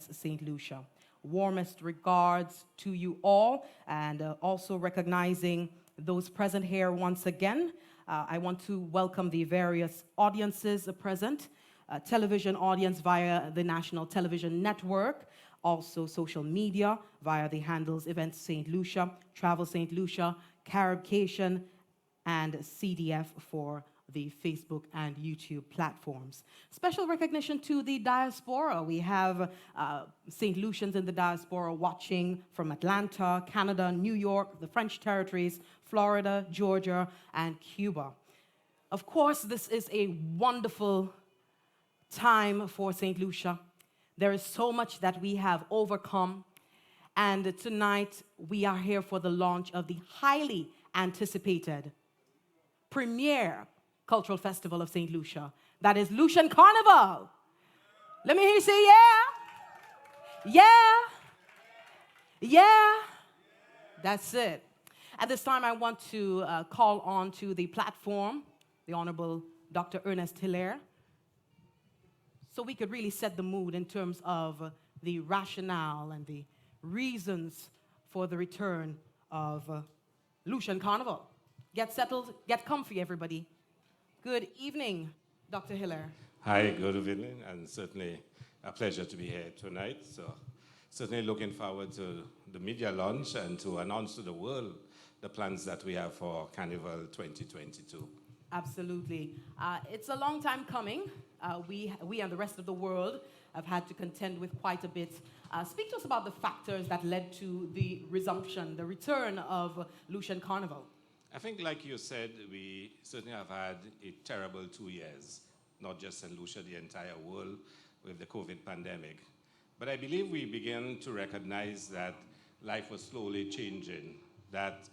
Events St. Lucia. Warmest regards to you all, and also recognizing those present here once again. I want to welcome the various audiences present, television audience via the National Television Network, also social media via the handles Events St. Lucia, Travel St. Lucia, Caribcation, and CDF for the Facebook and YouTube platforms. Special recognition to the diaspora. We have St. Lucians in the diaspora watching from Atlanta, Canada, New York, the French territories, Florida, Georgia, and Cuba. Of course, this is a wonderful time for St. Lucia. There is so much that we have overcome, and tonight we are here for the launch of the highly anticipated premier cultural festival of St. Lucia. That is Lucian Carnival. Let me hear you say yeah. Yeah. That's it. At this time, I want to call on to the platform the Honorable Dr. Ernest Hilaire, so we could really set the mood in terms of the rationale and the reasons for the return of Lucian Carnival. Get settled, get comfy, everybody. Good evening, Dr. Hilaire. Hi, good evening, and certainly a pleasure to be here tonight. So certainly looking forward to the media launch and to announce to the world the plans that we have for Carnival 2022. Absolutely. It's a long time coming. We and the rest of the world have had to contend with quite a bit. Speak to us about the factors that led to the resumption, the return of Lucian Carnival. I think, like you said, we certainly have had a terrible 2 years, not just St. Lucia, the entire world with the COVID pandemic. But I believe we began to recognize that life was slowly changing, that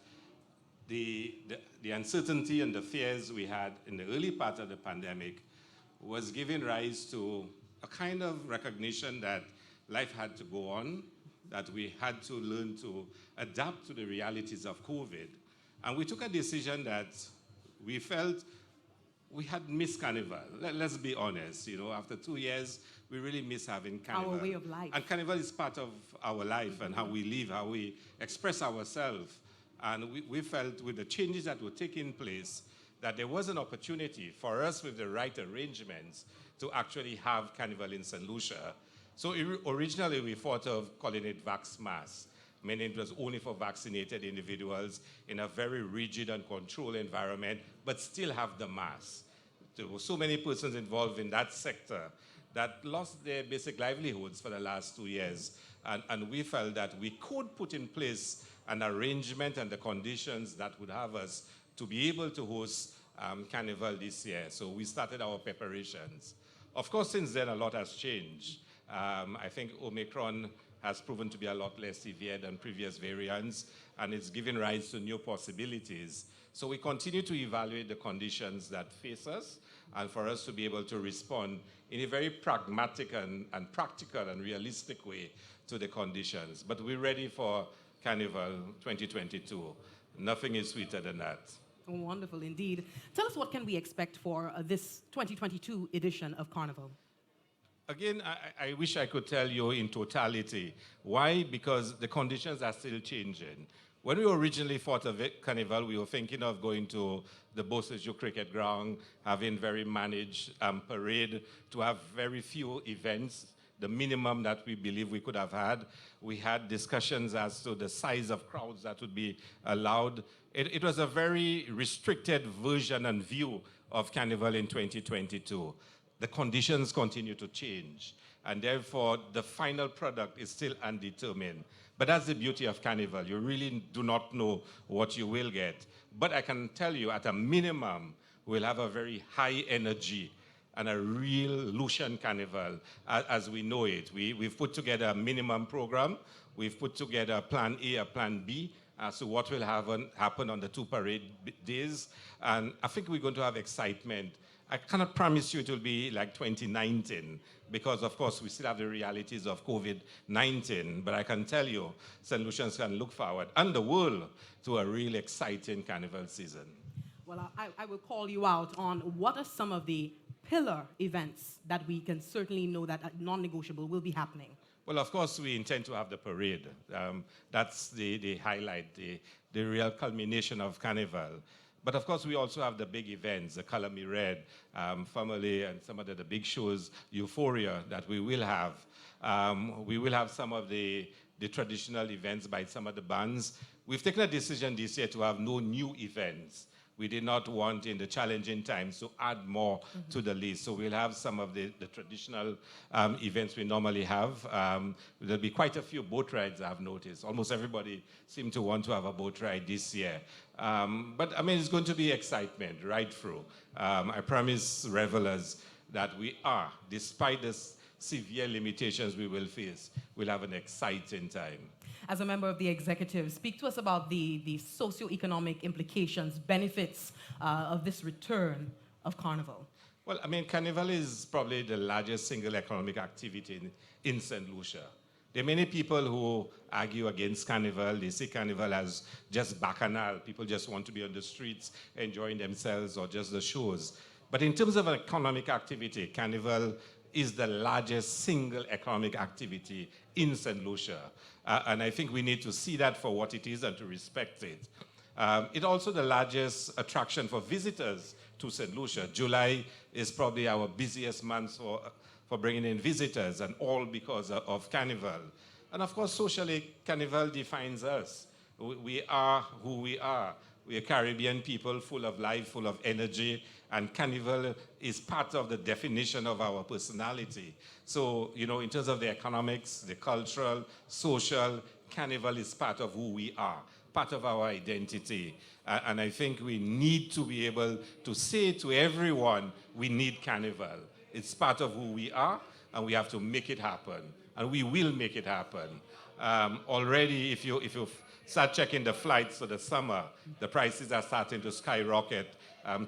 the uncertainty and the fears we had in the early part of the pandemic was giving rise to a kind of recognition that life had to go on, that we had to learn to adapt to the realities of COVID. And we took a decision that we felt we had missed Carnival. Let's be honest, after 2 years, we really miss having Carnival. Our way of life. And Carnival is part of our life and how we live, how we express ourselves. And we felt with the changes that were taking place, that there was an opportunity for us with the right arrangements to actually have Carnival in St. Lucia. So originally we thought of calling it Vax Mass, meaning it was only for vaccinated individuals in a very rigid and controlled environment, but still have the mass. There were so many persons involved in that sector that lost their basic livelihoods for the last 2 years. And we felt that we could put in place an arrangement and the conditions that would have us to be able to host Carnival this year. So we started our preparations. Of course, since then, a lot has changed. I think Omicron has proven to be a lot less severe than previous variants, and it's given rise to new possibilities. So we continue to evaluate the conditions that face us, and for us to be able to respond in a very pragmatic and practical and realistic way to the conditions. But we're ready for Carnival 2022. Nothing is sweeter than that. Oh, wonderful indeed. Tell us, what can we expect for this 2022 edition of Carnival? Again, I wish I could tell you in totality. Why? Because the conditions are still changing. When we originally thought of Carnival, we were thinking of going to the Beausejour cricket ground, having very managed parade, to have very few events, the minimum that we believe we could have had. We had discussions as to the size of crowds that would be allowed. It was a very restricted version and view of Carnival in 2022. The conditions continue to change, and therefore the final product is still undetermined. But that's the beauty of Carnival. You really do not know what you will get. But I can tell you, at a minimum, we'll have a very high energy and a real Lucian Carnival as we know it. We've put together a minimum program. We've put together a plan A, a plan B, as to what will happen on the 2 parade days. And I think we're going to have excitement. I cannot promise you it will be like 2019, because of course we still have the realities of COVID-19, but I can tell you St. Lucians can look forward, and the world, to a really exciting Carnival season. Well, I will call you out on what are some of the pillar events that we can certainly know that non-negotiable will be happening. Well, of course, we intend to have the parade. That's the highlight, the real culmination of Carnival. But of course, we also have the big events, the Color Me Red, Family, and some of the big shows, Euphoria, that we will have. We will have some of the traditional events by some of the bands. We've taken a decision this year to have no new events. We did not want in the challenging times to add more to the list. So we'll have some of the traditional events we normally have. There'll be quite a few boat rides, I've noticed. Almost everybody seemed to want to have a boat ride this year. But I mean, it's going to be excitement right through. I promise revelers that we are, despite the severe limitations we will face, we'll have an exciting time. As a member of the executive, speak to us about the socio-economic implications, benefits of this return of Carnival. Well, I mean, Carnival is probably the largest single economic activity in St. Lucia. There are many people who argue against Carnival. They see Carnival as just bacchanal. People just want to be on the streets enjoying themselves or just the shows. But in terms of economic activity, Carnival is the largest single economic activity in St. Lucia. And I think we need to see that for what it is and to respect it. It's also the largest attraction for visitors to St. Lucia. July is probably our busiest month for bringing in visitors, and all because of Carnival. And of course, socially, Carnival defines us. We are who we are. We are Caribbean people, full of life, full of energy, and Carnival is part of the definition of our personality. So, you know, in terms of the economics, the cultural, social, Carnival is part of who we are, part of our identity. And I think we need to be able to say to everyone, we need Carnival. It's part of who we are, and we have to make it happen. And we will make it happen. Already, if you start checking the flights for the summer, the prices are starting to skyrocket.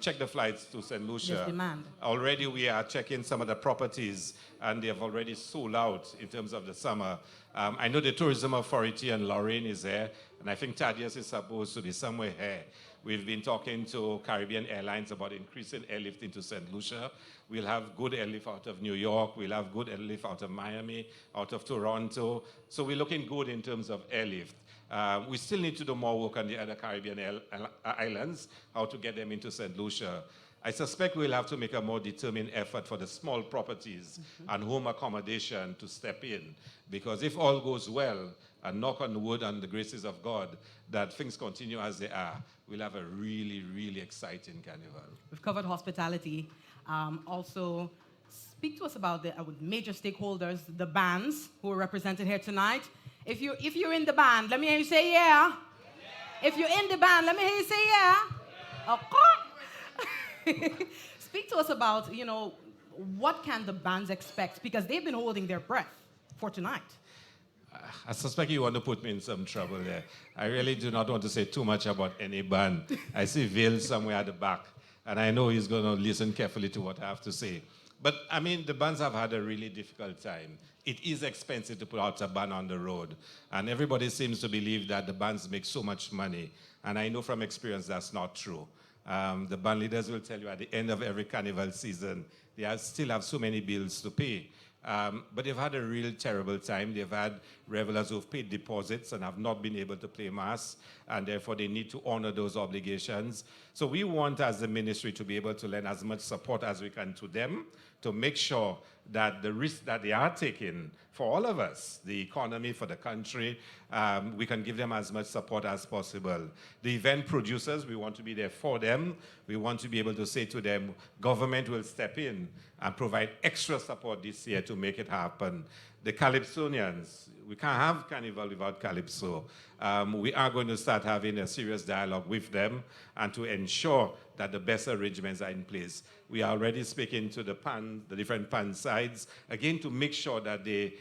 Check the flights to St. Lucia. There's demand. Already we are checking some of the properties, and they have already sold out in terms of the summer. I know the Tourism Authority and Lorraine is there, and I think Thaddeus is supposed to be somewhere here. We've been talking to Caribbean Airlines about increasing airlift into St. Lucia. We'll have good airlift out of New York. We'll have good airlift out of Miami, out of Toronto. So we're looking good in terms of airlift. We still need to do more work on the other Caribbean islands, how to get them into St. Lucia. I suspect we'll have to make a more determined effort for the small properties and home accommodation to step in. Because if all goes well, and knock on wood and the graces of God, that things continue as they are, we'll have a really, really exciting Carnival. We've covered hospitality. Also, speak to us about the major stakeholders, the bands who are represented here tonight. If you're in the band, let me hear you say yeah. If you're in the band, let me hear you say yeah. Okay. Speak to us about, you know, what can the bands expect? Because they've been holding their breath for tonight. I suspect you want to put me in some trouble there. I really do not want to say too much about any band. I see Vail somewhere at the back, and I know he's going to listen carefully to what I have to say. But, I mean, the bands have had a really difficult time. It is expensive to put out a band on the road, and everybody seems to believe that the bands make so much money, and I know from experience that's not true. The band leaders will tell you at the end of every carnival season, they still have so many bills to pay. But they've had a real terrible time. They've had revelers who've paid deposits and have not been able to play mass, and therefore they need to honor those obligations. So we want, as the ministry, to be able to lend as much support as we can to them to make sure that the risk that they are taking for all of us, the economy, for the country, we can give them as much support as possible. The event producers, we want to be there for them. We want to be able to say to them, government will step in and provide extra support this year to make it happen. The Calypsonians, we can't have Carnival without Calypso. We are going to start having a serious dialogue with them and to ensure that the best arrangements are in place. We are already speaking to the different pan sides, again, to make sure that they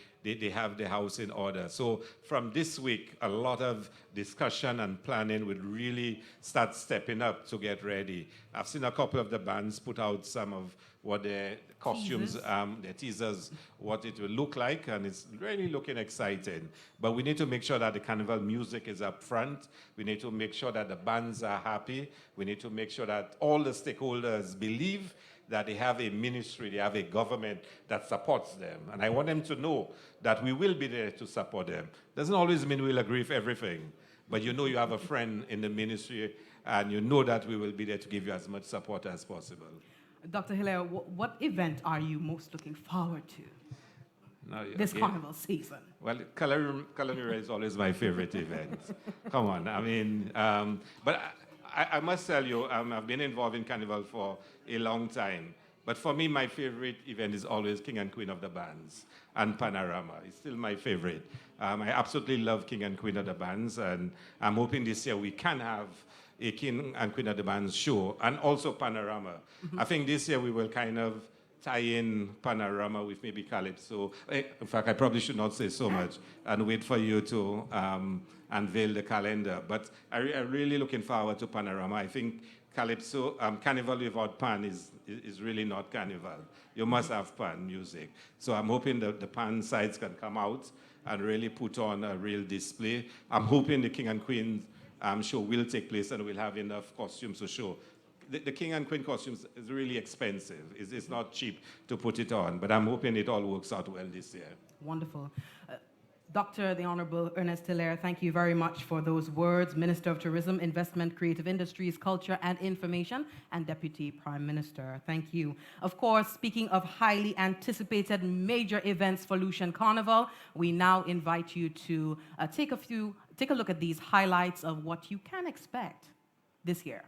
have the house in order. So from this week, a lot of discussion and planning will really start stepping up to get ready. I've seen a couple of the bands put out some of what their costumes, their teasers, what it will look like, and it's really looking exciting. But we need to make sure that the carnival music is up front. We need to make sure that the bands are happy. We need to make sure that all the stakeholders believe that they have a ministry, they have a government that supports them. And I want them to know that we will be there to support them. Doesn't always mean we'll agree with everything, but you know you have a friend in the ministry, and you know that we will be there to give you as much support as possible. Dr. Hilaire, what event are you most looking forward to this carnival season? Well, culinary is always my favorite event. Come on, I mean, but I must tell you, I've been involved in Carnival for a long time. But for me, my favorite event is always King and Queen of the Bands and Panorama. It's still my favorite. I absolutely love King and Queen of the Bands, and I'm hoping this year we can have a King and Queen of the Bands show, and also Panorama. I think this year we will kind of tie in Panorama with maybe Calypso. In fact, I probably should not say so much and wait for you to unveil the calendar. But I'm really looking forward to Panorama. I think Calypso, Carnival without Pan is really not Carnival. You must have Pan music. So I'm hoping that the Pan sides can come out and really put on a real display. I'm hoping the King and Queen show will take place and we'll have enough costumes to show. The King and Queen costumes is really expensive. It's not cheap to put it on, but I'm hoping it all works out well this year. Wonderful. Dr. the Honorable Ernest Hilaire, thank you very much for those words. Minister of Tourism, Investment, Creative Industries, Culture and Information, and Deputy Prime Minister. Thank you. Of course, speaking of highly anticipated major events for Lucian Carnival, we now invite you to take a look at these highlights of what you can expect this year.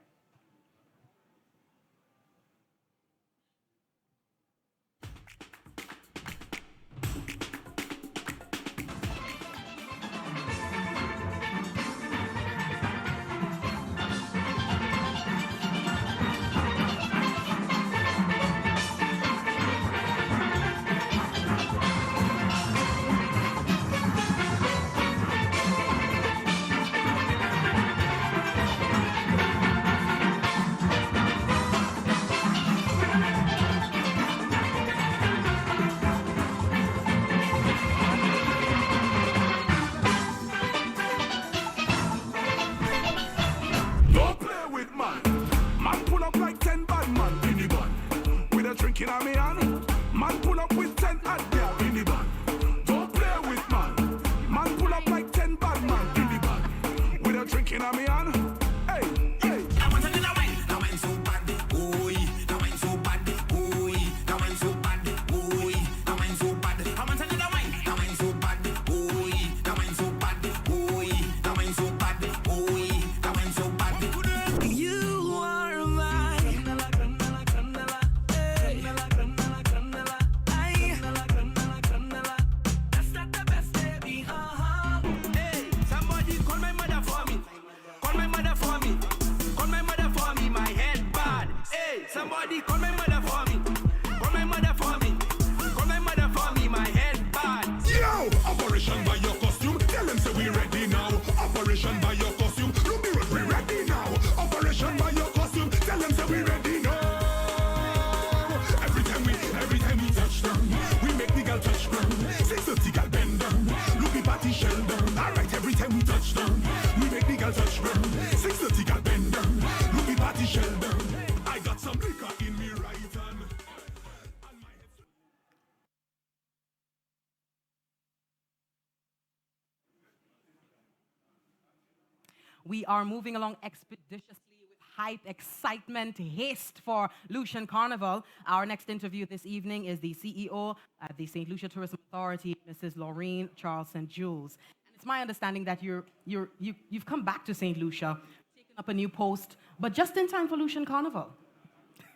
We are moving along expeditiously with hype, excitement, haste for Lucian Carnival. Our next interview this evening is the CEO at the St. Lucia Tourism Authority, Mrs. Laureen Charles St. Jules. And it's my understanding that you've come back to St. Lucia, taken up a new post, but just in time for Lucian Carnival.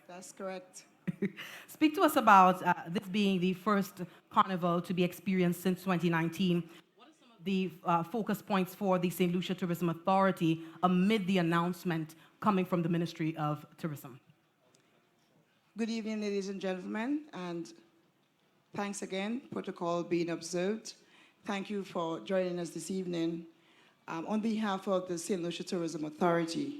That's correct. Speak to us about this being the first carnival to be experienced since 2019. The focus points for the St. Lucia Tourism Authority amid the announcement coming from the Ministry of Tourism. Good evening, ladies and gentlemen, and thanks again, protocol being observed. Thank you for joining us this evening. On behalf of the St. Lucia Tourism Authority,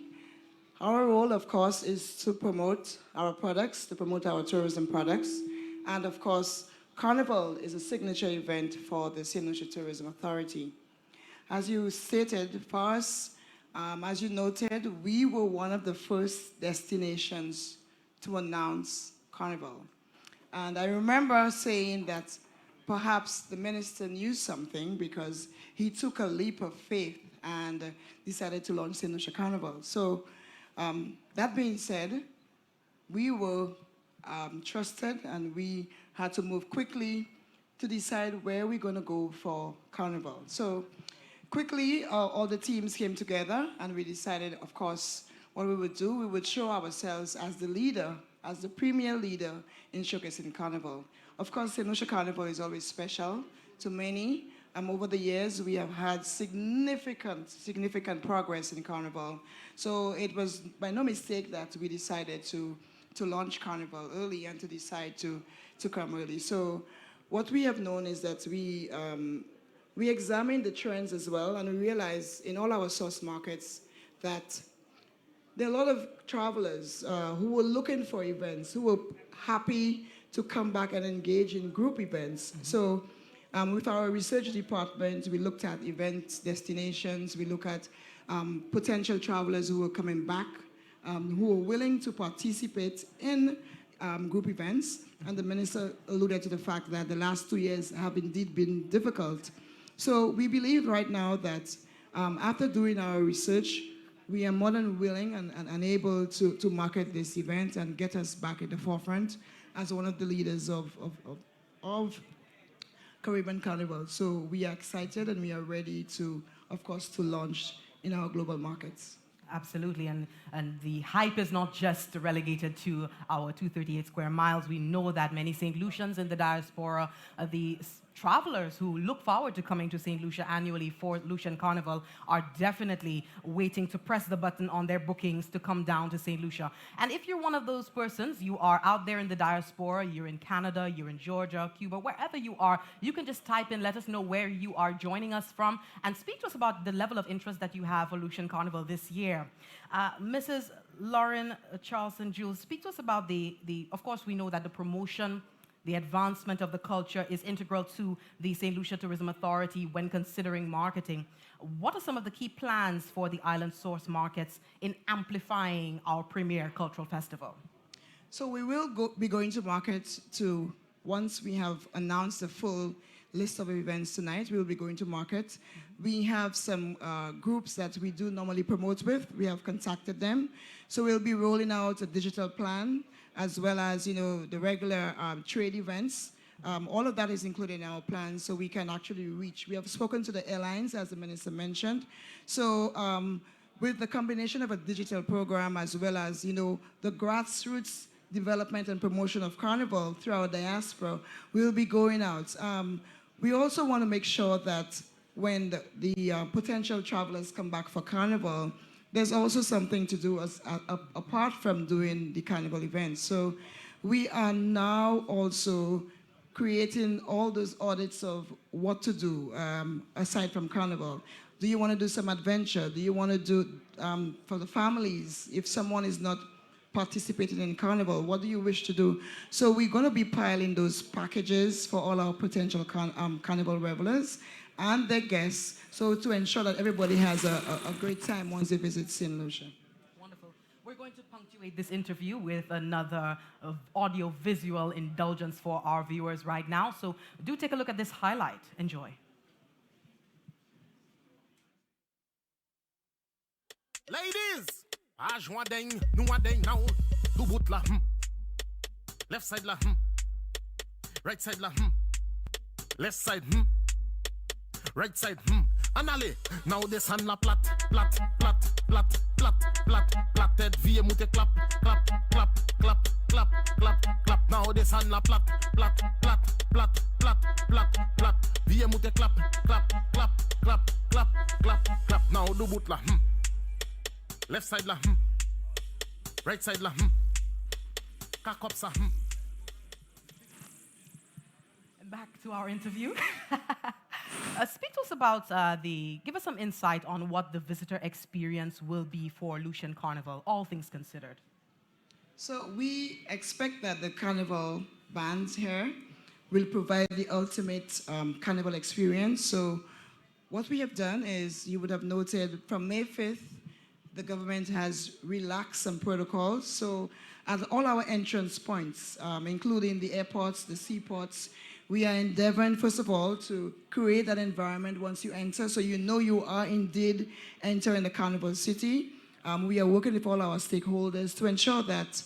our role, of course, is to promote our products, to promote our tourism products, and of course, Carnival is a signature event for the St. Lucia Tourism Authority. As you stated, for us, as you noted, we were one of the first destinations to announce Carnival. And I remember saying that perhaps the minister knew something because he took a leap of faith and decided to launch St. Lucia Carnival. So that being said, we were trusted and we had to move quickly to decide where we're going to go for Carnival. So quickly, all the teams came together and we decided, of course, what we would do. We would show ourselves as the leader, as the premier leader in showcasing Carnival. Of course, St. Lucia Carnival is always special to many. Over the years, we have had significant progress in Carnival. So it was by no mistake that we decided to launch Carnival early and to decide to come early. So what we have known is that we examined the trends as well, and we realized in all our source markets that there are a lot of travelers who were looking for events, who were happy to come back and engage in group events. Mm-hmm. So with our research department, we looked at event destinations, we look at potential travelers who were coming back, who were willing to participate in group events. And the minister alluded to the fact that the last 2 years have indeed been difficult. So we believe right now that after doing our research, we are more than willing and able to market this event and get us back at the forefront as one of the leaders of Caribbean Carnival. So we are excited and we are ready to, of course, to launch in our global markets. Absolutely, and the hype is not just relegated to our 238 square miles. We know that many St. Lucians in the diaspora, the travelers who look forward to coming to St. Lucia annually for Lucian Carnival are definitely waiting to press the button on their bookings to come down to St. Lucia. And if you're one of those persons, you are out there in the diaspora, you're in Canada, you're in Georgia, Cuba, wherever you are, you can just type in, let us know where you are joining us from, and speak to us about the level of interest that you have for Lucian Carnival this year. Mrs. Lauren Charleston-Jules, speak to us about of course, we know that the promotion, the advancement of the culture is integral to the St. Lucia Tourism Authority when considering marketing. What are some of the key plans for the island source markets in amplifying our premier cultural festival? So we will be going to market once we have announced the full list of events tonight, we will be going to market. We have some groups that we do normally promote with. We have contacted them. So we'll be rolling out a digital plan as well as, the regular trade events. All of that is included in our plan so we can actually reach. We have spoken to the airlines, as the minister mentioned. So with the combination of a digital program as well as, the grassroots development and promotion of Carnival through our diaspora, we'll be going out. We also want to make sure that when the potential travelers come back for Carnival, there's also something to do apart from doing the Carnival events. So we are now also creating all those audits of what to do aside from Carnival. Do you want to do some adventure? Do you want to do for the families? If someone is not participating in Carnival, what do you wish to do? So we're going to be piling those packages for all our potential Carnival revelers and their guests, so to ensure that everybody has a great time once they visit St. Lucia. Wonderful. We're going to punctuate this interview with another audio-visual indulgence for our viewers right now, so do take a look at this highlight. Enjoy. Ladies, ajwa deng, nou a deng now. Do boot la, left side la, right side la, left side, right side, Anale, now this hand la plat, plat, plat, plat, plat, plat, platted, vie moute clap, clap, clap, clap, clap, clap, clap. Now this hand la plat, plat, plat, plat, plat, plat, plat, vie moute clap, clap, clap, clap, clap, clap, clap. Now do boot la, left side la, right side la, cock up sa, Back to our interview. Speak to us about give us some insight on what the visitor experience will be for Lucian Carnival, all things considered. So we expect that the Carnival bands here will provide the ultimate Carnival experience. So what we have done is, you would have noted from May 5th, the government has relaxed some protocols. So At all our entrance points, including the airports, the seaports, we are endeavoring, first of all, to create that environment once you enter, so you know you are indeed entering the Carnival City. We are working with all our stakeholders to ensure that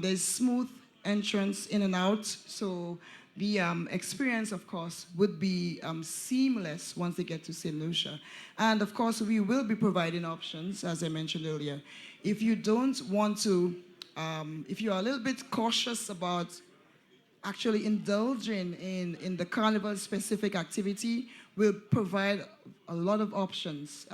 there's smooth entrance in and out, so the experience, of course, would be seamless once they get to St. Lucia. And of course, we will be providing options, as I mentioned earlier. If you don't want to, if you are a little bit cautious about actually indulging in the carnival-specific activity, we'll provide a lot of options.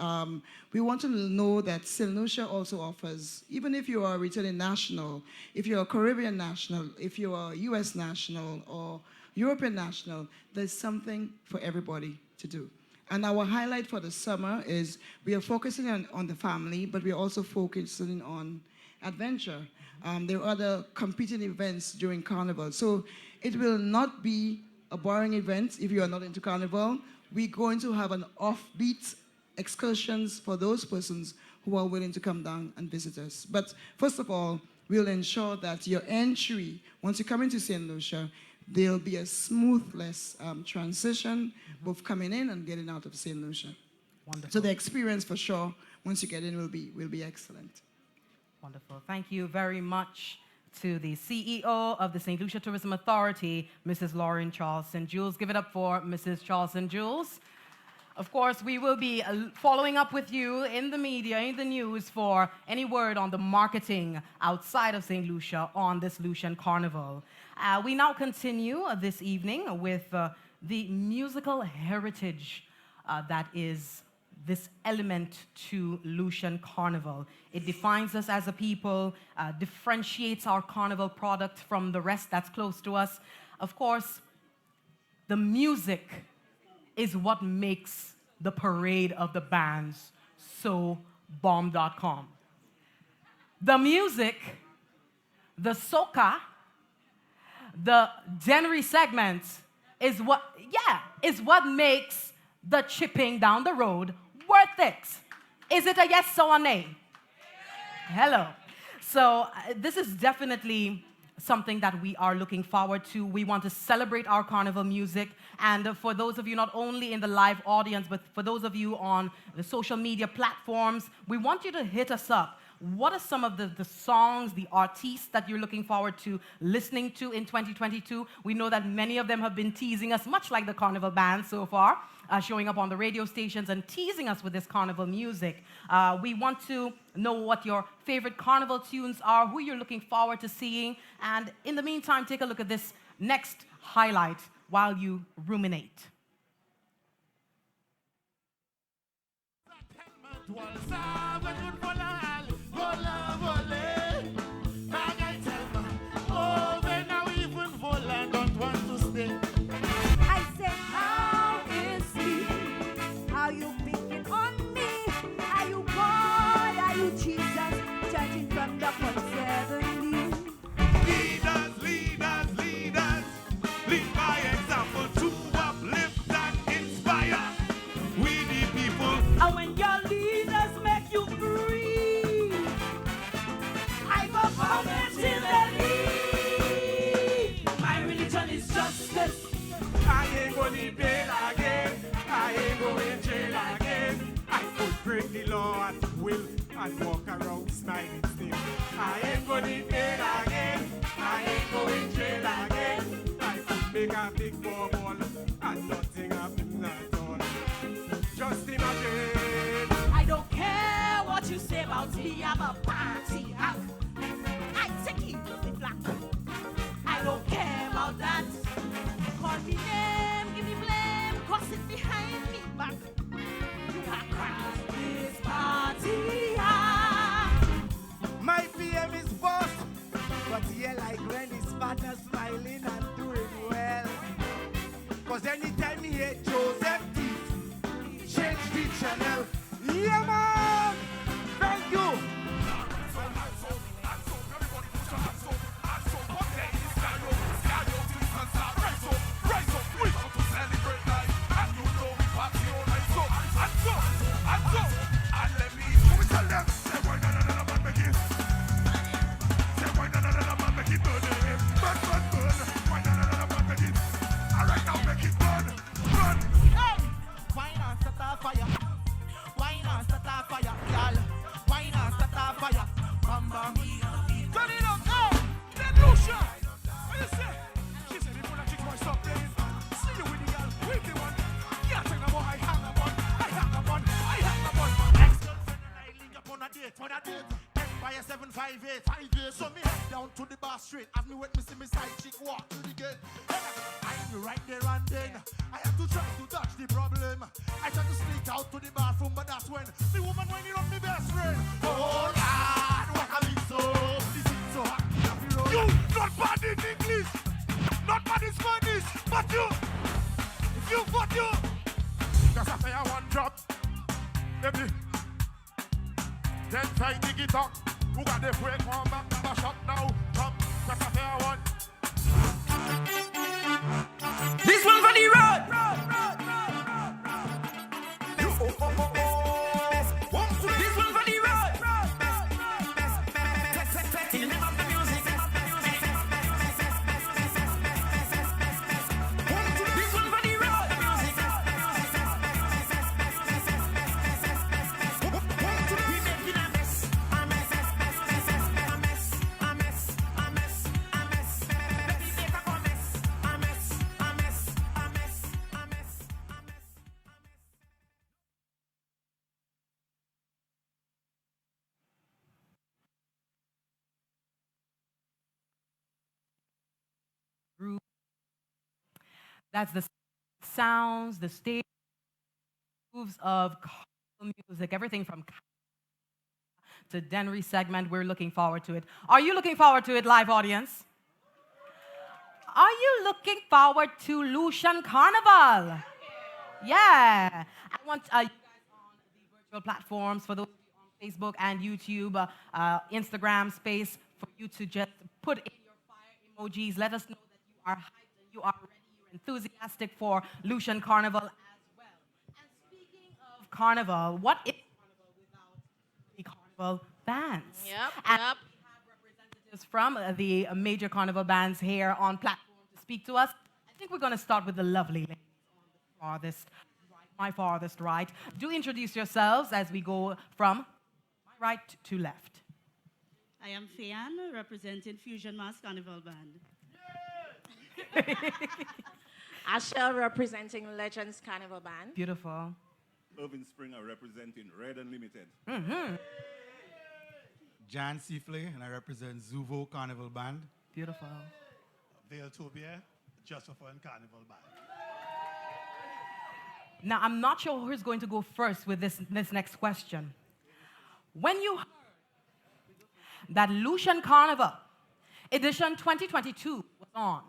We want to know that St. Lucia also offers, even if you are a returning national, if you're a Caribbean national, if you're a US national or European national, there's something for everybody to do. And our highlight for the summer is we are focusing on the family, but we're also focusing on adventure. There are other competing events during Carnival. So it will not be a boring event if you are not into Carnival. We're going to have an offbeat excursions for those persons who are willing to come down and visit us. But first of all, we'll ensure that your entry, once you come into St. Lucia, there'll be a smoothless transition, both coming in and getting out of St. Lucia. Wonderful. So the experience for sure, once you get in, will be excellent. Wonderful. Thank you very much to the CEO of the St. Lucia Tourism Authority, Mrs. Lauren Charles-St. Jules. Give it up for Mrs. Charles-St. Jules. Of course, we will be following up with you in the media, in the news, for any word on the marketing outside of St. Lucia on this Lucian Carnival. We now continue this evening with the musical heritage that is this element to Lucian Carnival. It defines us as a people, differentiates our carnival product from the rest that's close to us. Of course, the music is what makes the parade of the bands so bomb.com. The music, the soca, the genre segments is what makes the chipping down the road worth it. Is it a yes or a nay? Hello. So this is definitely something that we are looking forward to. We want to celebrate our carnival music. And for those of you not only in the live audience, but for those of you on the social media platforms, we want you to hit us up. What are some of the songs, the artists that you're looking forward to listening to in 2022? We know that many of them have been teasing us, much like the carnival band so far, showing up on the radio stations and teasing us with this carnival music. We want to know what your favorite carnival tunes are, who you're looking forward to seeing. And in the meantime, take a look at this next highlight while you ruminate. I said, how is he? Are you picking on me? Are you God? Are you Jesus? Judging from the conservative. Leaders, leaders, leaders, lead by example to uplift and inspire. We the people. And when your leaders make you free, I go forward till the lead. My religion is justice. I ain't gonna bail again. I ain't going jail again. I could break the law at will and walk around smiling still. I ain't gonna bail again. I ain't going jail again. I could make a big bubble and nothing happen at all. Just imagine. I don't care what you say about me. I'm a party hack. I take you to the black. I don't care about that. Call me name, give me blame, gossip behind me back. You are crackers, this party hack. My PM is boss, but yeah, like when his partner smiling and doing well. Cause anytime he hear Joseph Teeth, change the channel. Yeah, man! Thank you! And let me tell them, say why not another man begin. Say why not 5A. So me head down to the bar straight. As me wait, me see me side chick walk to the gate. I am right there and then. I have to try to dodge the problem. I try to sneak out to the bathroom, but that's when the woman winding up me best friend. Oh Lord, what a mix up. This is so hot. You not bad in English, not bad in Spanish, but you, just a fair one drop, baby. Then try to dig it up. Who got the break one back, never shot now. Come, just a fair one. This one for the road. This one for the road. Group. That's the sounds, the stage moves of carnival music, everything from to Denry segment. We're looking forward to it. Are you looking forward to it, live audience? Are you looking forward to Lucian Carnival? Yeah. I want you guys on the virtual platforms, for those of you on Facebook and YouTube, Instagram space, for you to just put in your fire emojis. Let us know that you are hyped and you are ready, you're enthusiastic for Lucian Carnival as well. And speaking of Carnival, what is Carnival without the Carnival bands? Yep, And yep. we have representatives from the major Carnival bands here on platform to speak to us. I think we're going to start with the lovely ladies on the farthest right, my farthest right. Do introduce yourselves as we go from my right to left. I am Fian, representing Fusion Mass Carnival Band. Ashel representing Legends Carnival Band. Beautiful. Irvin Springer representing Red Unlimited. Jan Seafley, and I represent Zuvo Carnival Band. Beautiful. Vale Tobier, Josephine Carnival Band. Now, I'm not sure who's going to go first with this next question. When you heard that Lucian Carnival edition 2022 was on,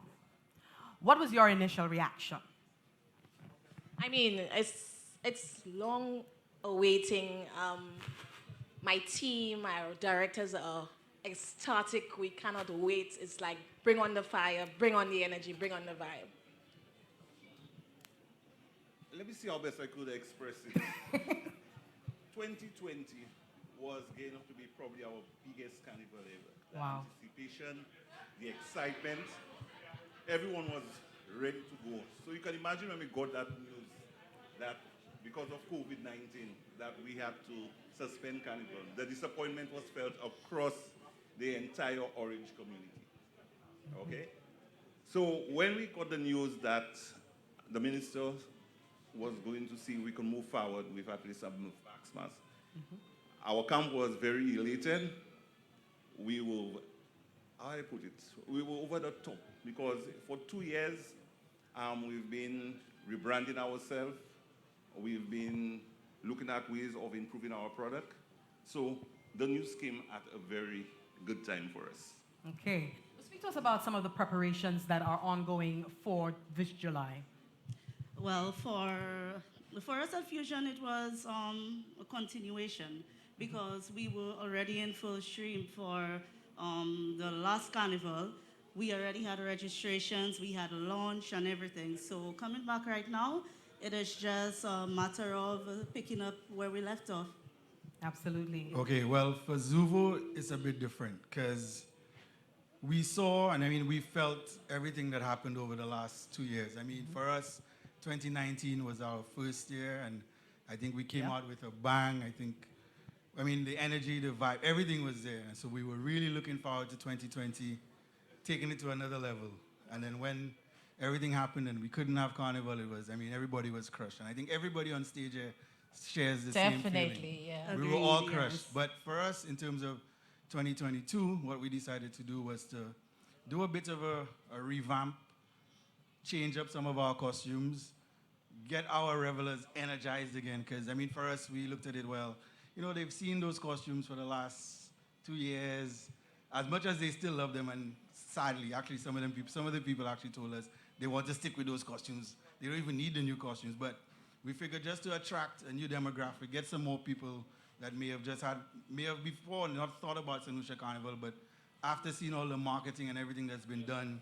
what was your initial reaction? I mean, it's long awaiting. My team, our directors are ecstatic. We cannot wait. It's like, bring on the fire, bring on the energy, bring on the vibe. Let me see how best I could express it. 2020 was going to be probably our biggest carnival ever. The Wow. anticipation, the excitement, everyone was ready to go. So you can imagine when we got that news that because of COVID-19 that we had to suspend carnival. The disappointment was felt across the entire Orange community. Okay? So when we got the news that the minister was going to see if we could move forward with at least a Max, our camp was very elated. We were, how I put it, we were over the top because for 2 years we've been rebranding ourselves. We've been looking at ways of improving our product. So the news came at a very good time for us. Okay. Speak to us about some of the preparations that are ongoing for this July. Well, for us at Fusion, it was a continuation because we were already in full stream for the last carnival. We already had registrations, we had a launch and everything. So coming back right now, it is just a matter of picking up where we left off. Absolutely. Okay, well, for Zuvo, it's a bit different because we saw, and I mean, we felt everything that happened over the last 2 years. I mean, for us, 2019 was our first year, and I think we came out with a bang. I mean, the energy, the vibe, everything was there. And so we were really looking forward to 2020, taking it to another level. And then when everything happened and we couldn't have carnival, everybody was crushed. And I think everybody on stage here shares the same feeling. Definitely, yeah. We were all crushed. But for us, in terms of 2022, what we decided to do was to do a bit of a revamp, change up some of our costumes, get our revelers energized again. Because, I mean, for us, we looked at it, well, you know, they've seen those costumes for the last 2 years. As much as they still love them, and sadly, actually, some of the people actually told us they want to stick with those costumes. They don't even need the new costumes. But we figured just to attract a new demographic, get some more people that may have before not thought about St. Lucia Carnival, but after seeing all the marketing and everything that's been done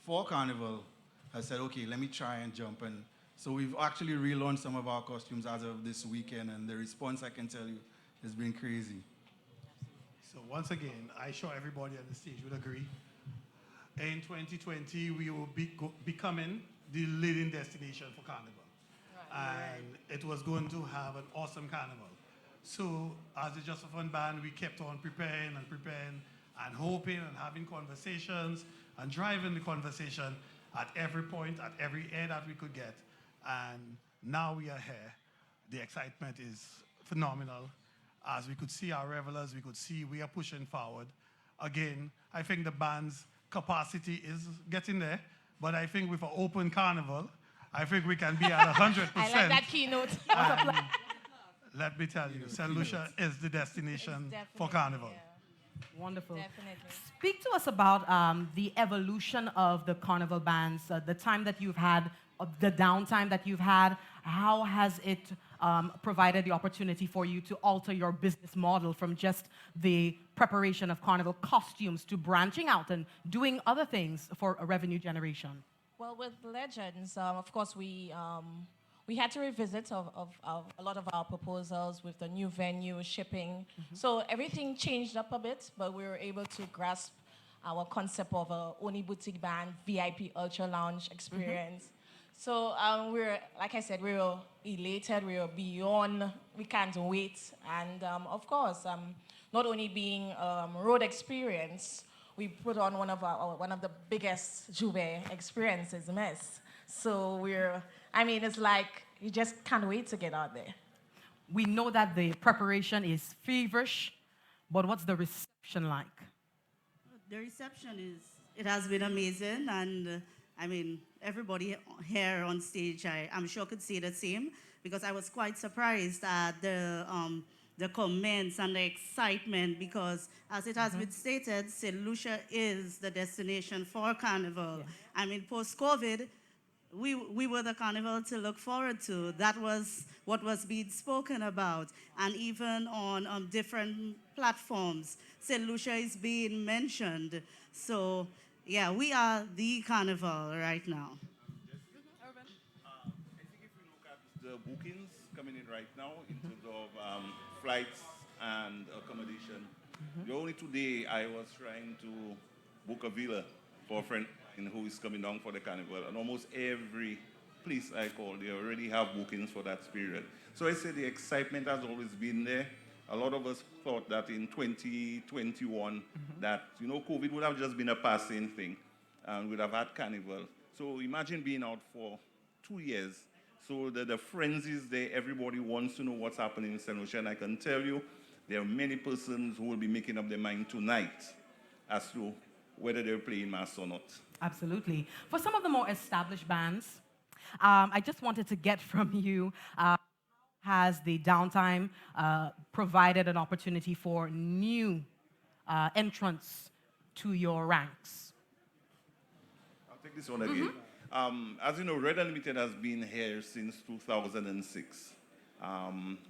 for Carnival, has said, okay, let me try and jump in. So we've actually relaunched some of our costumes as of this weekend, and the response, I can tell you, has been crazy. So once again, I'm sure everybody on the stage would agree. In 2020, we will be becoming the leading destination for Carnival. And it was going to have an awesome Carnival. So as the Just for Fun band, we kept on preparing and hoping and having conversations and driving the conversation at every point, at every air that we could get. And now we are here. The excitement is phenomenal. As we could see our revelers, we could see we are pushing forward. Again, I think the band's capacity is getting there, but I think with an open Carnival, I think we can be at 100%. I like that keynote. Let me tell you, St. Lucia is the destination for Carnival. Yeah. Wonderful. Definitely. Speak to us about the evolution of the Carnival bands, the time that you've had, the downtime that you've had. How has it provided the opportunity for you to alter your business model from just the preparation of Carnival costumes to branching out and doing other things for a revenue generation? Well, with Legends, of course, we had to revisit of a lot of our proposals with the new venue, shipping. So everything changed up a bit, but we were able to grasp our concept of a Oni Boutique Band VIP Ultra Lounge experience. So we're, like I said, we were elated, we were beyond, we can't wait. And of course, not only being road experience, we put on one of the biggest Joubert experiences, Mess. So it's like, you just can't wait to get out there. We know that the preparation is feverish, but what's the reception like? The reception it has been amazing, and everybody here on stage, I'm sure could say the same, because I was quite surprised at the comments and the excitement, because as it has been stated, St. Lucia is the destination for Carnival. Yeah. Post-COVID, we were the Carnival to look forward to. That was what was being spoken about. And even on different platforms, St. Lucia is being mentioned. So, yeah, we are the Carnival right now. I think if we look at the bookings coming in right now in terms of flights and accommodation, the only today I was trying to book a villa for a friend who is coming down for the Carnival, and almost every place I call, they already have bookings for that period. So I say the excitement has always been there. A lot of us thought that in 2021 that, COVID would have just been a passing thing and we'd have had Carnival. So imagine being out for 2 years. So the frenzy is there. Everybody wants to know what's happening in St. Lucia. And I can tell you, there are many persons who will be making up their mind tonight as to whether they're playing mass or not. Absolutely. For some of the more established bands, I just wanted to get from you, has the downtime provided an opportunity for new entrants to your ranks? I'll take this one again. As you know, Red Unlimited has been here since 2006.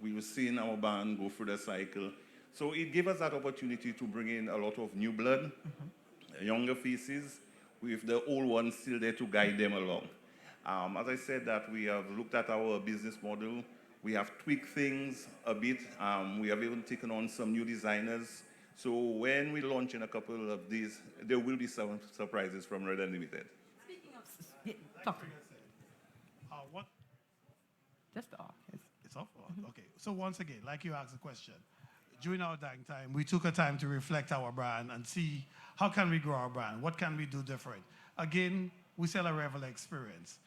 We were seeing our band go through the cycle. So it gave us that opportunity to bring in a lot of new blood, younger faces, with the old ones still there to guide them along. As I said, that we have looked at our business model. We have tweaked things a bit. We have even taken on some new designers. So when we launch in a couple of days, there will be some surprises from Red Unlimited. Speaking of... talk to me. What? Just off. It's off? Okay. So once again, like you asked the question, during our downtime, we took a time to reflect our brand and see how can we grow our brand? What can we do different? Again, we sell a revel experience.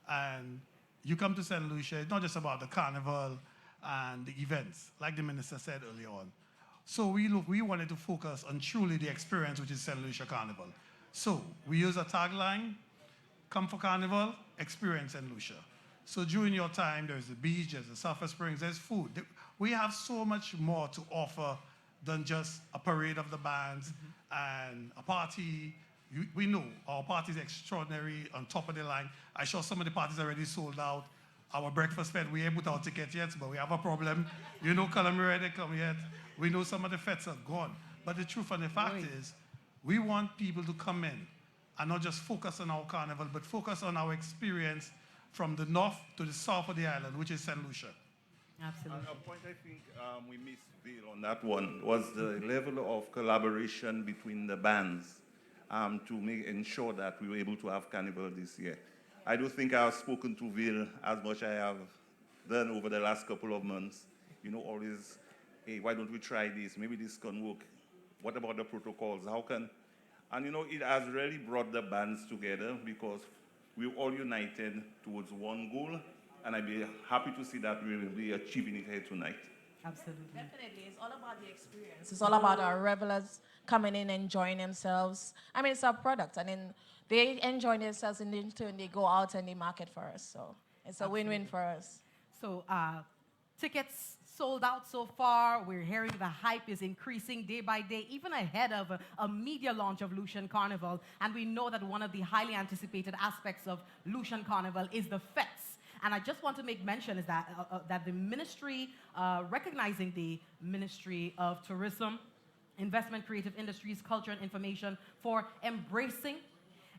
And you come to St. Lucia, it's not just about the Carnival and the events, like the minister said earlier on. So we wanted to focus on truly the experience, which is St. Lucia Carnival. So we use a tagline, come for Carnival, experience St. Lucia. So during your time, there's the beach, there's the Sulphur Springs, there's food. We have so much more to offer than just a parade of the bands and a party. We know our party is extraordinary, on top of the line. I saw some of the parties already sold out. Our breakfast fete, we ain't put our tickets yet, but we have a problem. You know, Calamari didn't come yet. We know some of the fetes are gone. But the truth and the fact is, we want people to come in and not just focus on our carnival, but focus on our experience from the north to the south of the island, which is St. Lucia. Absolutely. And a point I think we missed Bill on that one was the level of collaboration between the bands to ensure that we were able to have carnival this year. I do think I've spoken to Bill as much as I have done over the last couple of months. You know, always, hey, why don't we try this? Maybe this can work. What about the protocols? How can... And, you know, it has really brought the bands together because we're all united towards one goal, and I'd be happy to see that we will be achieving it here tonight. Absolutely. Definitely. It's all about the experience. It's all about our revelers coming in, enjoying themselves. I mean, it's our product. And then they enjoy themselves, and in turn, they go out and they market for us. So it's a win-win for us. So tickets sold out so far. We're hearing the hype is increasing day by day, even ahead of a media launch of Lucian Carnival. And we know that one of the highly anticipated aspects of Lucian Carnival is the fetes. And I just want to make mention is that, that the ministry, recognizing the Ministry of Tourism, Investment, Creative Industries, Culture and Information for embracing,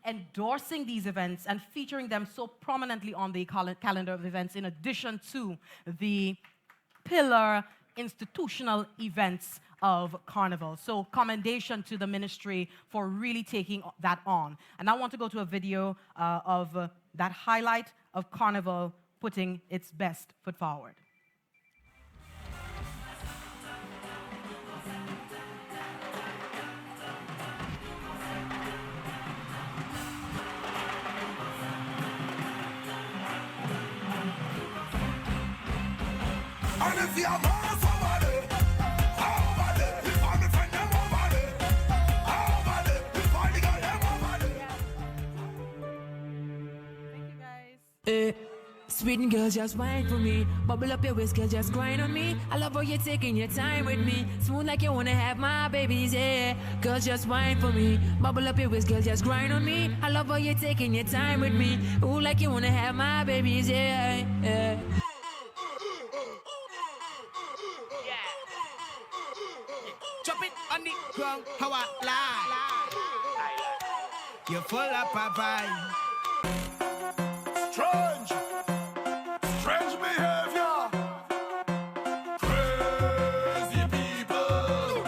endorsing these events and featuring them so prominently on the calendar of events in addition to the pillar institutional events of Carnival. So commendation to the ministry for really taking that on. And I want to go to a video of that highlight of Carnival putting its best foot forward. And if you are more somebody, over there, we find the friend them over there, we find the girl them over there. Thank you, guys. Sweet girl, just wine for me. Bubble up your waist, girl, just grind on me. I love how you're taking your time with me. Smooth like you wanna have my babies, yeah. Girl, just wine for me. Bubble up your waist, girl, just grind on me. I love how you're taking your time with me. Ooh, like you wanna have my babies, yeah, yeah. Chop it on the ground, how I lie. You're full of vibe. Strange behavior. Crazy people.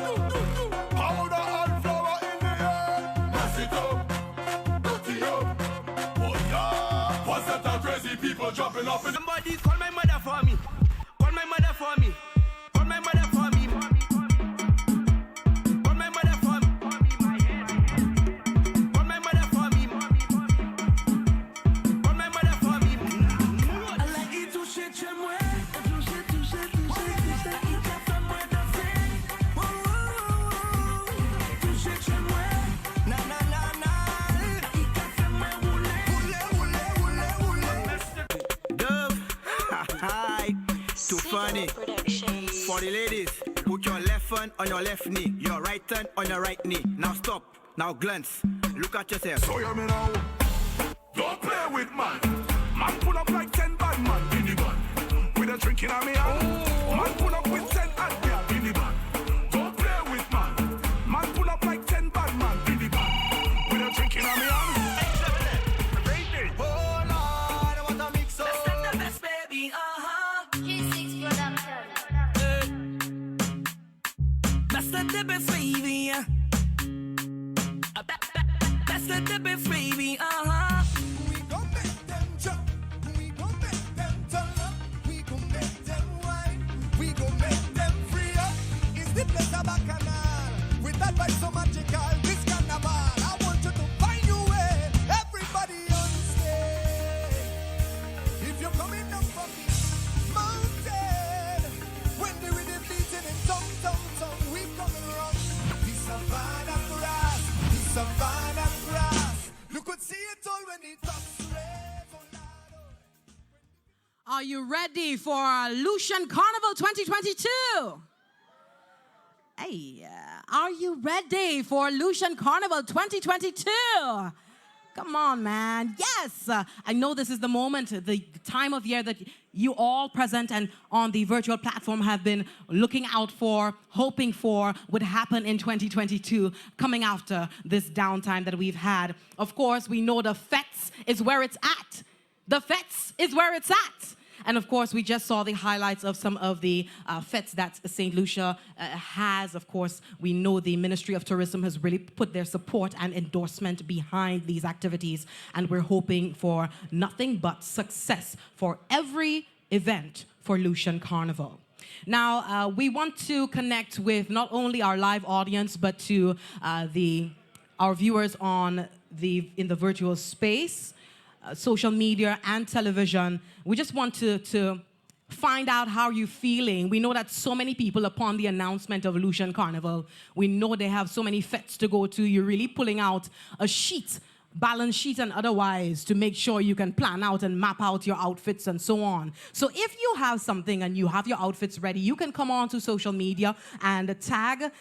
Powder and flour in the air. Mess it up, dirty up. Oh yeah, what's that? Crazy people dropping off in. Somebody call my mother for me. Call my mother for me. Call my mother for me. For the ladies, put your left hand on your left knee, your right hand on your right knee. Now stop, now glance, look at yourself. So you me now, don't play with man. Man pull up like 10 bad man in the band. With a drink in a me hand. Man pull up with 10 hot girl in the band. Don't play with man. Man pull up like 10 bad man in the band. With a drink in a me hand. Oh Lord, I want to mix up. Let's get the best, baby, Best of the best, baby. Best of the best, baby. Are you ready for Lucian Carnival 2022? Hey, are you ready for Lucian Carnival 2022? Come on, man. Yes. I know this is the moment, the time of year that you all present and on the virtual platform have been looking out for, hoping for would happen in 2022, coming after this downtime that we've had. Of course, we know the FETS is where it's at. The FETS is where it's at. And of course, we just saw the highlights of some of the FETs that St. Lucia has. Of course, we know the Ministry of Tourism has really put their support and endorsement behind these activities. And we're hoping for nothing but success for every event for Lucian Carnival. Now, we want to connect with not only our live audience, but to our viewers in the virtual space. Social media and television. We just want to find out how you're feeling. We know that so many people, upon the announcement of Lucian Carnival, we know they have so many FETs to go to. You're really pulling out a sheet, balance sheet and otherwise, to make sure you can plan out and map out your outfits and so on. So if you have something and you have your outfits ready, you can come on to social media and tag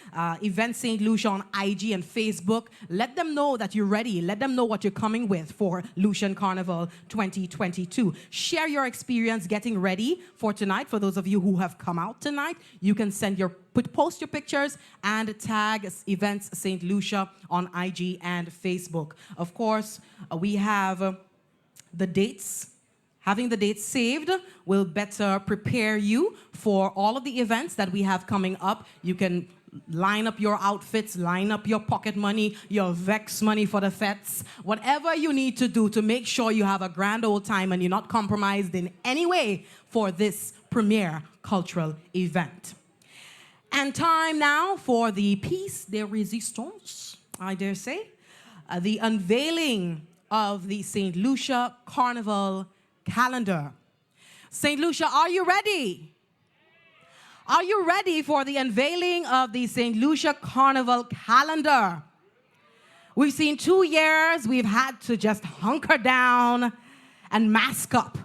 Event St. Lucia on IG and Facebook. Let them know that you're ready. Let them know what you're coming with for Lucian Carnival 2022. Share your experience getting ready for tonight. For those of you who have come out tonight, you can post your pictures and tag Events St. Lucia on IG and Facebook. Of course, we have the dates. Having the dates saved will better prepare you for all of the events that we have coming up. You can line up your outfits, line up your pocket money, your Vex money for the FETs, whatever you need to do to make sure you have a grand old time and you're not compromised in any way for this premier cultural event. And time now for the piece de resistance, I dare say, the unveiling of the St. Lucia Carnival calendar. St. Lucia, are you ready? Are you ready for the unveiling of the St. Lucia Carnival calendar? We've seen 2 years, we've had to just hunker down and mask up.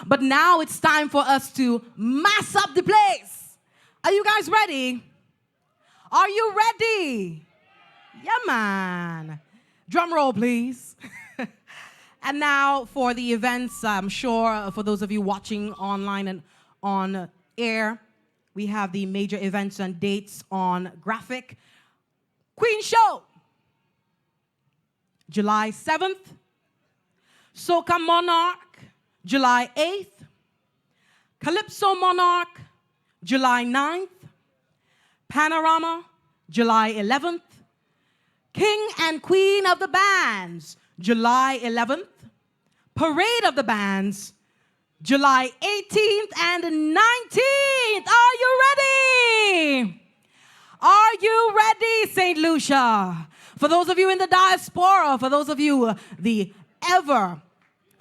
But now it's time for us to mass up the place. Are you guys ready? Are you ready? Yeah, man. Drum roll, please. And now for the events, I'm sure for those of you watching online and on air, we have the major events and dates on graphic. Queen Show, July 7th. Soca Monarch, July 8th. Calypso Monarch, July 9th, Panorama, July 11th, King and Queen of the Bands, July 11th, Parade of the Bands, July 18th and 19th. Are you ready? Are you ready, St. Lucia? For those of you in the diaspora, for those of you, the ever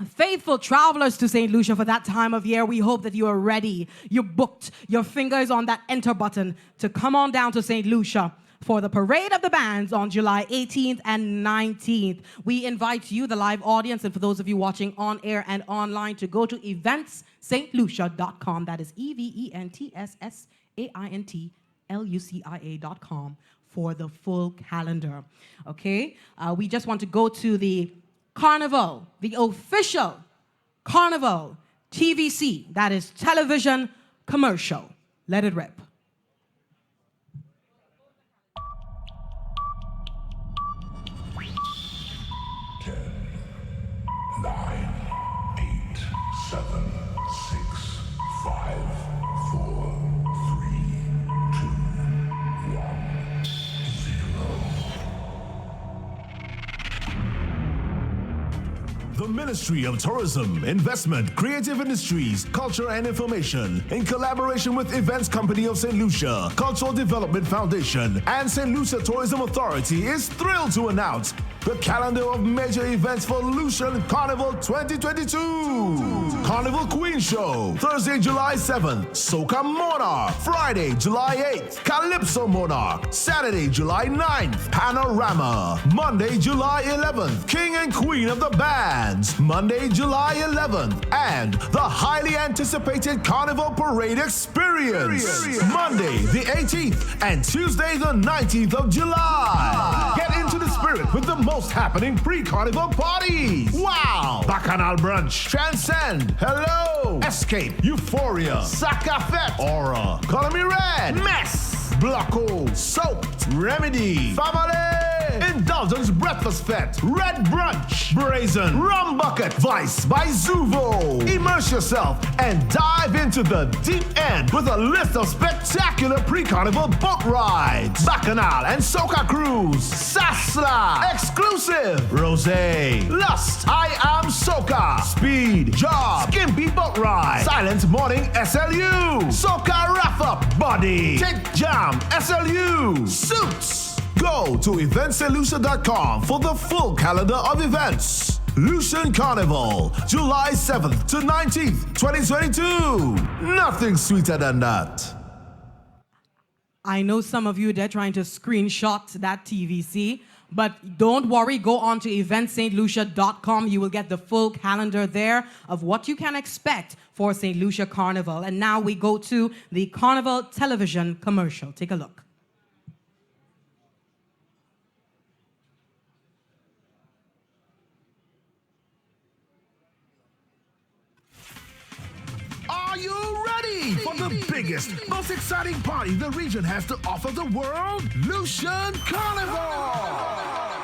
faithful travelers to St. Lucia for that time of year, we hope that you are ready. You're booked. Your finger is on that enter button to come on down to St. Lucia for the Parade of the Bands on July 18th and 19th. We invite you, the live audience, and for those of you watching on air and online, to go to eventsstlucia.com. That is eventssaintlucia.com for the full calendar. Okay? We just want to go to the Carnival, the official Carnival TVC, that is television commercial. Let it rip. The Ministry of Tourism, Investment, Creative Industries, Culture and Information, in collaboration with Events Company of St. Lucia, Cultural Development Foundation, and St. Lucia Tourism Authority, is thrilled to announce the calendar of major events for Lucian Carnival 2022. Carnival Queen Show, Thursday, July 7th, Soca Monarch. Friday, July 8th, Calypso Monarch. Saturday, July 9th, Panorama. Monday, July 11th, King and Queen of the Bands. Monday, July 11th, and the highly anticipated Carnival Parade Experience. Monday, the 18th, and Tuesday, the 19th of July. Get into the spirit with the most happening pre-carnival parties. Wow! Bacchanal Brunch, Transcend, Hello, Escape, Euphoria, Sacafet, Aura, Color Me Red, Mess, Blocko, Soaked, Remedy, Family, Indulgence Breakfast Fete, Red Brunch, Brazen, Rum Bucket, Vice by Zuvo. Immerse yourself and dive into the deep end with a list of spectacular pre-carnival boat rides, Bacchanal and Soca Cruise, Sasla, Exclusive, Rosé, Lust, I Am Soca, Speed, Job, Skimpy Boat Ride, Silent Morning SLU, Soca Wrap Up, Body, Take Jam, SLU, Suits. Go to eventsalucia.com for the full calendar of events. Lucian Carnival, July 7th to 19th, 2022. Nothing sweeter than that. I know some of you, they're trying to screenshot that TVC, but don't worry, go on to eventstlucia.com. You will get the full calendar there of what you can expect for St. Lucia Carnival. And now we go to the Carnival television commercial. Take a look. Are you ready for the biggest, most exciting party the region has to offer the world? Lucian Carnival!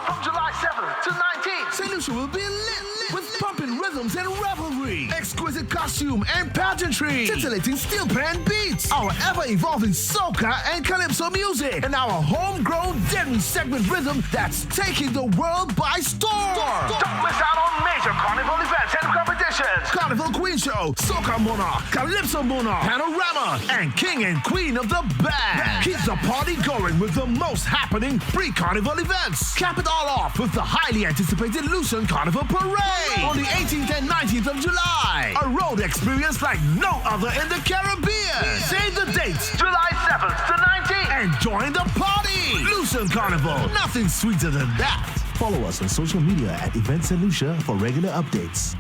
From July 7th to 19th, St. Lucia will be lit with pumping rhythms and revelry, exquisite costume and pageantry, titillating steel pan beats, our ever-evolving soca and calypso music, and our homegrown demi segment rhythm that's taking the world by storm. Don't miss out on major carnival events and competitions. Carnival Queen Show, Soca Monarch, Calypso Monarch, Panorama, and King and Queen of the Band. Keep the party going with the most happening pre-carnival events. Cap it all off with the highly anticipated Lucian Carnival Parade on the 18th and 19th of July. A road experience like no other in the Caribbean. Save the dates, July 7th to 19th, and join the party. Lucian Carnival, nothing sweeter than that. Follow us on social media at Events St. Lucia for regular updates.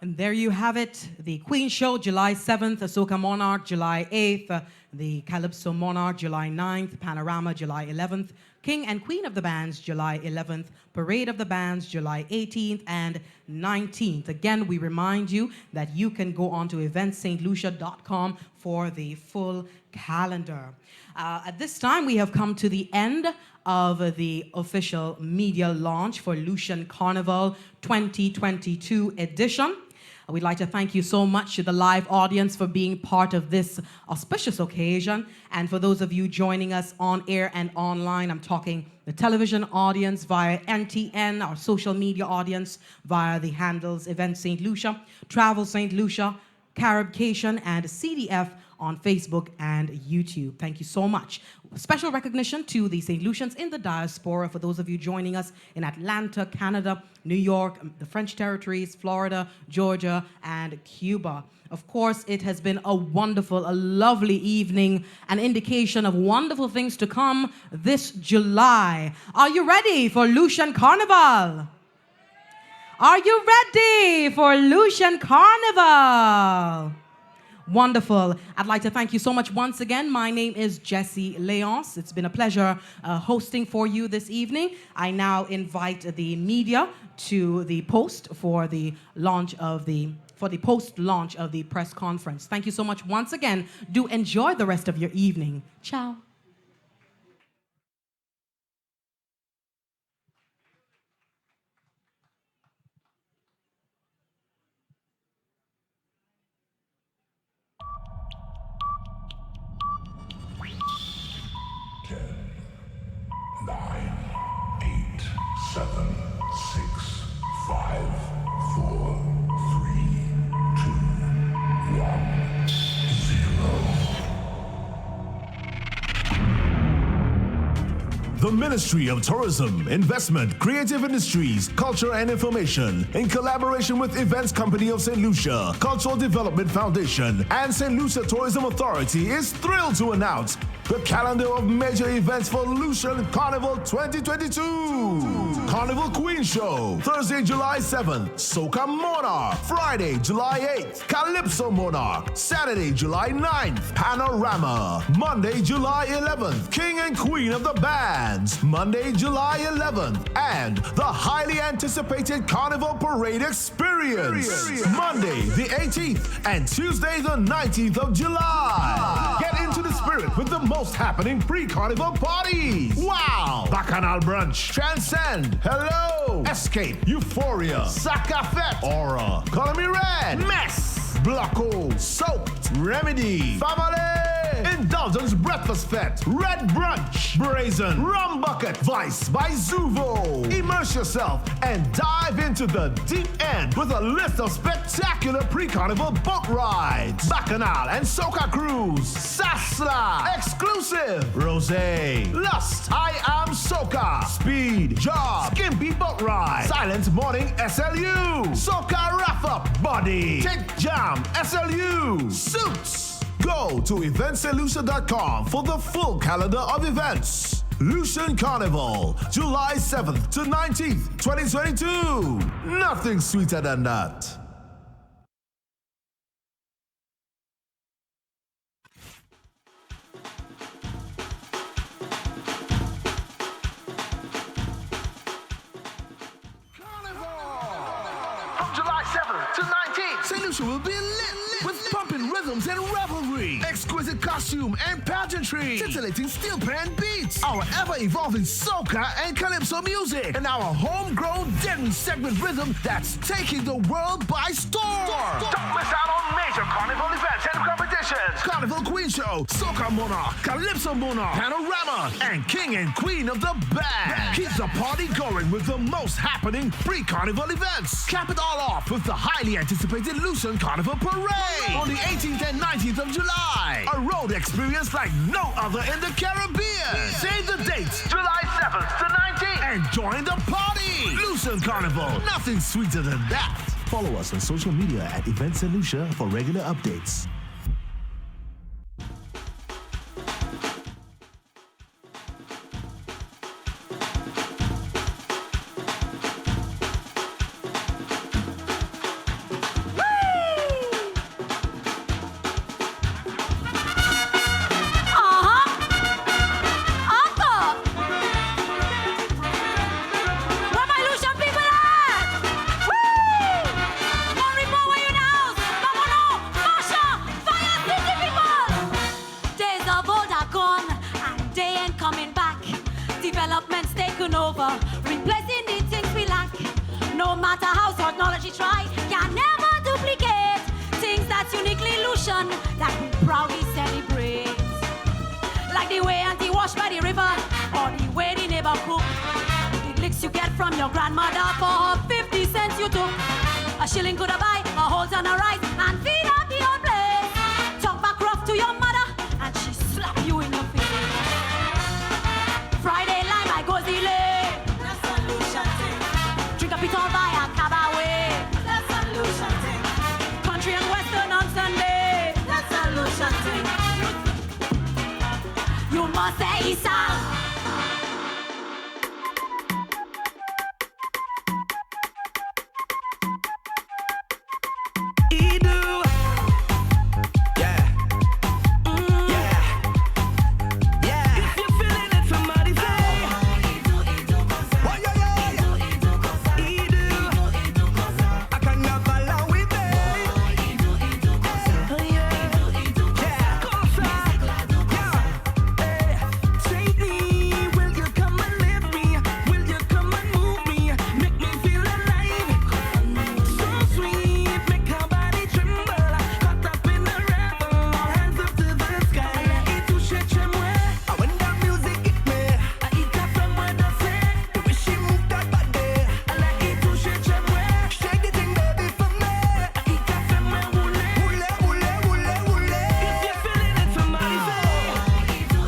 And there you have it, the Queen Show, July 7th, the Soca Monarch, July 8th, the Calypso Monarch, July 9th, Panorama, July 11th, King and Queen of the Bands, July 11th, Parade of the Bands, July 18th and 19th. Again, we remind you that you can go on to eventstlucia.com for the full calendar. At this time, we have come to the end of the official media launch for Lucian Carnival 2022 edition. We'd like to thank you so much to the live audience for being part of this auspicious occasion. And for those of you joining us on air and online, I'm talking the television audience via NTN, our social media audience via the handles Event St. Lucia, Travel St. Lucia, Caribcation, and CDF on Facebook and YouTube. Thank you so much. Special recognition to the St. Lucians in the diaspora, for those of you joining us in Atlanta, Canada, New York, the French territories, Florida, Georgia, and Cuba. Of course, it has been a wonderful, a lovely evening, an indication of wonderful things to come this July. Are you ready for Lucian Carnival? Are you ready for Lucian Carnival? Wonderful. I'd like to thank you so much once again. My name is Jessie Leonce. It's been a pleasure hosting for you this evening. I now invite the media to the post for the launch of the post-launch of the press conference. Thank you so much once again. Do enjoy the rest of your evening. Ciao. Ministry of Tourism, Investment, Creative Industries, Culture and Information, in collaboration with Events Company of St. Lucia, Cultural Development Foundation, and St. Lucia Tourism Authority, is thrilled to announce the calendar of major events for Lucia Carnival 2022. Carnival Queen Show, Thursday, July 7th, Soca Monarch. Friday, July 8th, Calypso Monarch. Saturday, July 9th, Panorama. Monday, July 11th, King and Queen of the Bands. Monday, July 11th, and the highly anticipated Carnival Parade Experience. Monday, the 18th, and Tuesday, the 19th of July. Get into the spirit with the most happening pre-carnival parties. Wow! Bacchanal Brunch, Transcend, Hello, Escape, Euphoria, Sakafet, Aura, Color Me Red, Mess, Blocko, Soaked, Remedy, Family, Indulgence Breakfast Fete, Red Brunch, Brazen, Rum Bucket, Vice by Zuvo. Immerse yourself and dive into the deep end with a list of spectacular pre-carnival boat rides, Bacchanal and Soca Cruise, Sasla, Exclusive, Rosé, Lust, I Am Soca, Speed, Job, Skimpy Boat Ride, Silent Morning SLU, Soca Wrap Up, Body, Take Jam SLU, Suits. Go to eventsaintlucia.com for the full calendar of events. Lucian Carnival, July 7th to 19th, 2022. Nothing sweeter than that. From July 7th to 19th, St. Lucia will be lit with pumping rhythms and revelry, exquisite costume and pageantry, titillating steel pan beats, our ever-evolving soca and calypso music, and our homegrown deadly segment rhythm that's taking the world by storm. Don't miss out on major carnival events and competitions. Carnival Queen Show, Soca Monarch, Calypso Monarch, Panorama, and King and Queen of the Band. Keep the party going with the most happening pre-carnival events. Cap it all off with the highly anticipated Lucian Carnival Parade on the 18th and 19th of July. A road experience like no other in the Caribbean. Save the dates, July 7th to 19th, and join the party. Lucian Carnival, nothing sweeter than that. Follow us on social media at Events St. Lucia for regular updates. Replacing the things we lack. No matter how technology try, can never duplicate things that's uniquely Lucian that we proudly celebrate. Like the way auntie washed by the river, or the way the neighbor cook. The licks you get from your grandmother for her 50 cents you took. A shilling could have buy a whole ton of rice and feed up the old place. Talk back rough to your mother and she slap you in your face. Friday line I go delay. Drink a bit all by